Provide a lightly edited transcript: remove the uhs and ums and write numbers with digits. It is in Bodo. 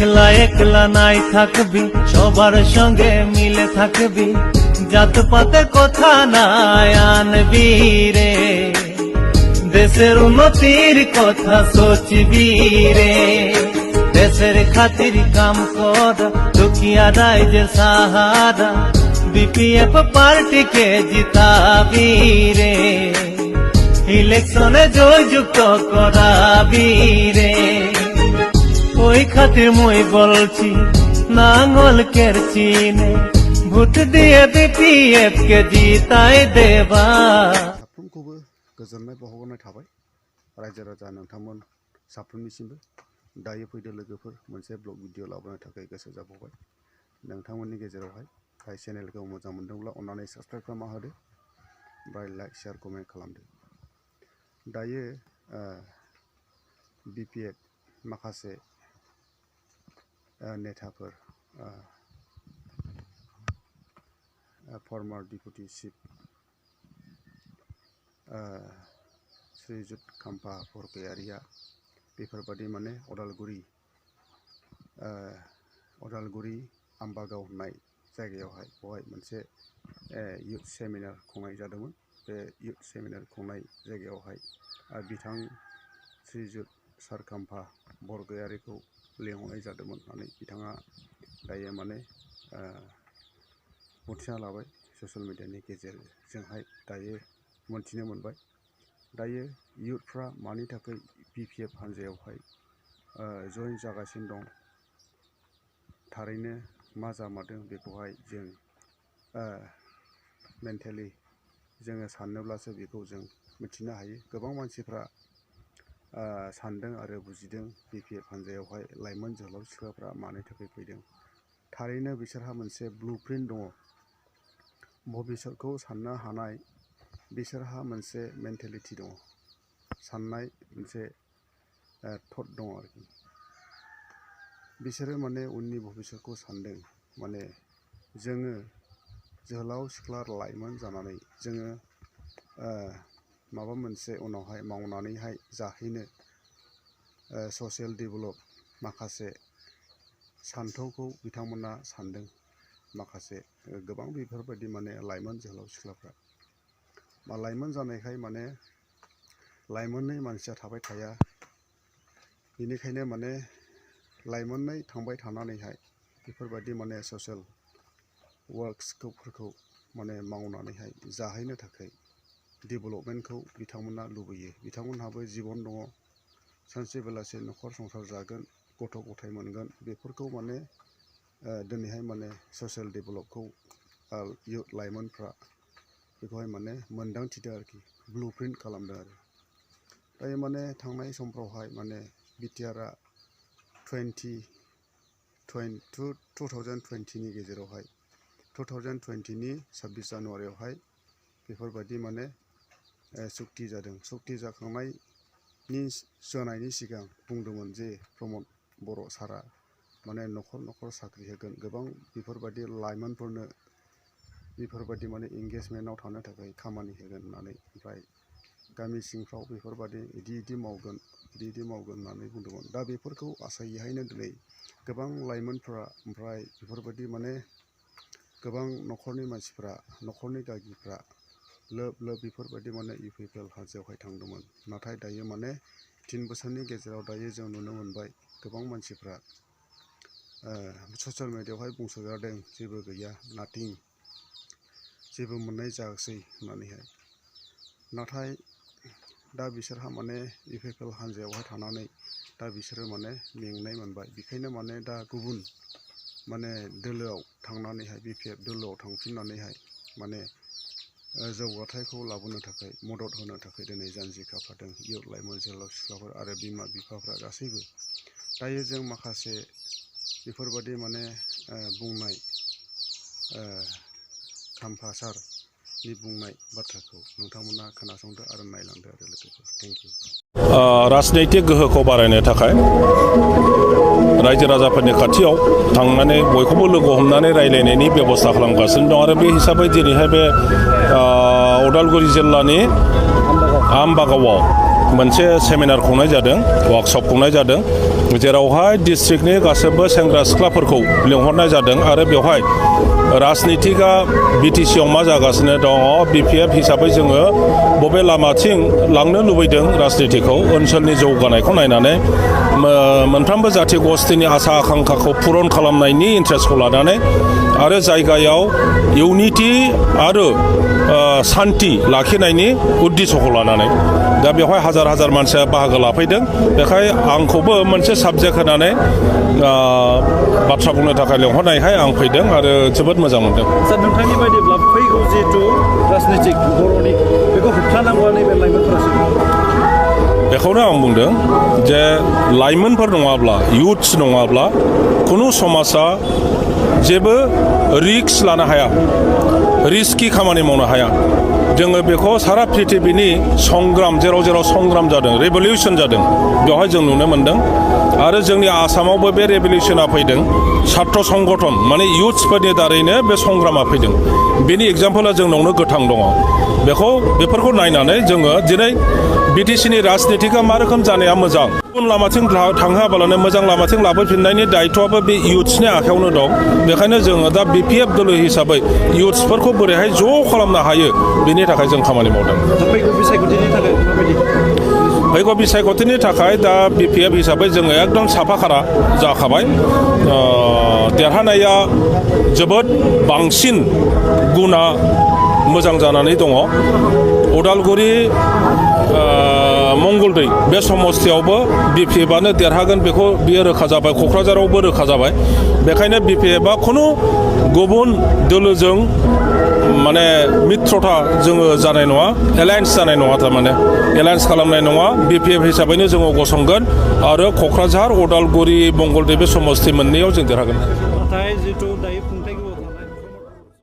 একলা একলা নাই থাকবি, সবার সঙ্গে মিলে থাকবি, জাতপাতের কথা নাই আনবি রে, দেশের উন্নতির কথা সোচবি রে, দেশের খাতির কাম করা দুঃখিয়া রাইজের সাহারা, বিপিএফ পার্টিকে জিতাবি রে, ইলেকশনে জয়যুক্ত করাবি রে। ওই খাতির মই বলছি নাঙ্গল কেরচিনে, ভোট দিয়ে বিপিএফ কে জিতাই দেবা। साफ्रोमखौबो गोजोननाय बावहरनाय थाबाय रायजो राजा नोंथांमोन साफ्रोमनिसिमबो। दायो फैदो लोगोफोर, मोनसे ब्लग भिडिअ लाबोनो थाखाय गोसो जाबावबाय नोंथांमोननि गेजेरावहाय। चेनेलखौ मोजां मोनदोंब्ला अन्नानै साबस्क्राइब खालामना होदो, ओमफ्राय लाइक शेयार कमेन्ट खालामदो। दायो बिपिएफ माखासे नेताफोर, फर्मार डिपुटि चिफ श्रीजुत खाम्फा बरगयारिया बेफोरबादि माने अदालगुरि आम्बागाव होननाय जायगायावहाय बहाय मोनसे युथ सेमिनार खुंनाय जादोंमोन। बे युथ सेमिनार खुंनाय जायगायावहाय बिथां श्रीजुत सार खाम्फा बरगयारिखौ लिंहरनाय जादोंमोन होननानै बिथाङा दायो माने मिथिना लाबाय। ससियेल मिडियानि गेजेरजोंहाय दायो मोनथिनो मोनबाय। दायो युथफ्रा मानि थाखाय बिपिएफ हान्जायावहाय जइन जागासिनो दं, थारैनो मा जामारदों बेखौहाय जों मेन्टेलि जोङो साननोब्लासो बेखौ जों मिथिनो हायो। गोबां मानसिफ्रा सानदों आरो बुजिदों बिपिएफ हान्जायावहाय लाइमोन जोहोलाव सिख्लाफ्रा मानि थाखाय फैदों। थारैनो बिसोरहा मोनसे ब्लुप्रिन्ट दङ, भबिष्यतखौ साननो हानाय बिसोरहा मोनसे मेन्टेलिटि दङ, साननाय मोनसे थट दङ आरोखि। बिसोरो माने उननि भबिष्यतखौ सानदों। माने जोङो जोहोलाव सिख्ला लाइमोन जानानै जोङो माबा मोनसे उनावहाय मावनानैहाय जाहैनो, ससियेल डेभेलप माखासे सान्थौखौ बिथांमोना सानदों। माखासे गोबां बेफोरबायदि माने लाइमोन जोहोलाव सिख्लाफ्रा लाइमोन जानायखाय माने लाइमोननै मानसिया थाबाय थाया, बेनिखायनो माने लाइमोननै थांबाय थानानैहाय बेफोरबायदि माने ससियेल वार्कफोरखौ माने मावनानैहाय जाहैनो थाखाय डेभेलपमेन्टखौ बिथांमोना लुबैयो। बिथांमोनहाबो जिबन दङ, सानसे बेलासे न'खर संसार जागोन, गथ' गथाय मोनगोन, बेफोरखौ माने दिनैहाय माने ससियेल डेभेलपखौ युथ लाइमोनफ्रा बेखौहाय माने मोन्दांथिदों आरोखि, ब्लुप्रिन्ट खालामदों आरो। दायो माने थांनाय समफ्रावहाय माने बिटिआरआ 2020नि गेजेरावहाय 2020नि 26 जानुवारियावहाय बेफोरबायदि माने सुक्ति जादों। सुक्ति जानायनि सिगां बुंदोंमोन जे प्रमद बर' सारा माने न'खर न'खर साख्रि होगोन, गोबां बेफोरबायदि लाइमोनफोरनो बेफोरबायदि माने इंगेजमेन्टआव थानो थाखाय खामानि होगोन होननानै, ओमफ्राय गामि सिंफ्राव बेफोरबायदि इदि मावगोन होननानै बुंदोंमोन। दा बेफोरखौ आसायैहायनो दिनै गोबां लाइमोनफ्रा, ओमफ्राय बेफोरबायदि माने गोबां न'खरनि मानसिफ्रा, न'खरनि गागिफ्रा लोब बेफोरबायदि माने इउपिपिएल हान्जायावहाय थांदोंमोन। नाथाय दायो माने 3 बोसोरनि गेजेराव दायो जों नुनो मोनबाय गोबां मानसिफ्रा ससियेल मिडियायावहाय बुंसोगारदों जेबो गैया, नाथिं, जेबो मोननाय जायासै होननानैहाय। नाथाय दा बिसोरहा माने इउपिपिएल हान्जायावहाय थानानै दा बिसोरो माने मेंनाय मोनबाय। बेखायनो माने दा गुबुन माने दोलोआव थांनानैहाय बिपिएफ दोलोआव थांफिननानैहाय माने जौगाथायखौ लाबोनो थाखाय, मदद होनो थाखाय दिनै जानजि खाफ्रादों युथ लाइमोन जोहोलाव सिख्लाफोर आरो बिमा बिफाफ्रा गासैबो। दायो जों माखासे बेफोरबायदि माने बुंनाय खाम्फा सारनि बुंनाय बाथ्राखौ नोंथांमोना खोनासंदो आरो नायलांदो आरो लोगोफोर। Thank you. राजनैतिक गोहोखौ बारायनो थाखाय रायजो राजाफोरनि खाथियाव थांनानै बयखौबो लोगो हमनानै रायलायनायनि बेबस्था खालामगासिनो दं। आरो बे हिसाबै दिनैहाय बे अदालगुरि जिल्लानि आम्बागावआव मोनसे सेमिनार खुंनाय जादों वर्कशप खुंनाय जादों जेरावहाय डिस्ट्रिक्टनि गासैबो सेंग्रा सिख्लाफोरखौ लिंहरनाय जादों आरो बेवहाय राजनितिका बिटिसिआव मा जागासिनो दङ बिपिएफ हिसाबै जोङो बबे लामाथिं लांनो लुबैदों राजनितिखौ ओनसोलनि जौगानायखौ नायनानै मोनफ्रोमबो जाथि गस्थिनि आसा आकांक्षाखौ पुरन खालामनायनि इन्ट्रेस्टखौ लानानै आरो जायगायाव इउनिटि आरो शान्ति लाखिनायनि उद्देश्यखौ लानानै दा बेवहाय हाजार हाजार मानसिया बाहागो लाफैदों बेखाय आंखौबो मोनसे साबजेक्ट होनानै बाथ्रा बुंनो थाखाय लिंहरनायहाय आं फैदों आरो जोबोद मोजां मोनदों। सार नोंथांनि बायदिब्ला फैगौ जिहेतु राजनितिक बर'नि बेखौ होबथानांगौआ नैबे लाइमोनफोरासो बेखौनो आं बुंदों जे लाइमोनफोर नङाब्ला युथ्स नङाब्ला खुनु समाजा जेबो रिस्क लानो हाया रिस्कि खामानि मावनो हाया जोङो बेखौ सारा पृथिबीनि संग्राम जेराव जेराव संग्राम जादों रेभलिउसन जादों बेवहाय जों नुनो मोनदों आरो जोंनि आसामावबो बे रेभलिउसना फैदों छात्र संगठन माने युथ्सफोरनि दारैनो बे संग्रामा फैदों बेनि एग्जाम्पला जोंनावनो गोथां दङ बेफोरखौ नायनानै जोङो दिनै बिटिसिनि राजनितिका मा रोखोम जानाया मोजां गुबुन लामाथिं थांहोआबालानो मोजां लामाथिं लाबोफिननायनि दायित्वआबो बे युथ्सनि आखायावनो दं बेखायनो जोङो दा बिपिएफ दोल हिसाबै युथ्सफोरखौ बोरैहाय ज' खालामनो हायो बेनि थाखाय जों खामानि मावदों। फैगौ बिसायख'थिनि थाखाय दा बिपिएफ हिसाबै जोङो एकदम साफाखारा जाखाबाय देरहानाया जोबोद बांसिन गुना मोजां जानानै दङ उदालगुरि मंगलदै बे समस्थियावबो बिपिएफआनो देरहागोन बेखौ बियो रोखा जाबाय क'क्राझारावबो रोखा जाबाय बेखायनो बिपिएफआ खुनु गुबुन दोलोजों माने मित्रता जोङो जानाय नङा एलायन्स जानाय नङा थारमाने एलायन्स खालामनाय नङा बिपिएफ हिसाबैनो जोङो गसंगोन आरो क'क्राझार उदालगुरि मंगलदै बे समस्ति मोननैयाव जों देरहागोन। नाथाय जिहेतु दायो खुंथायखौ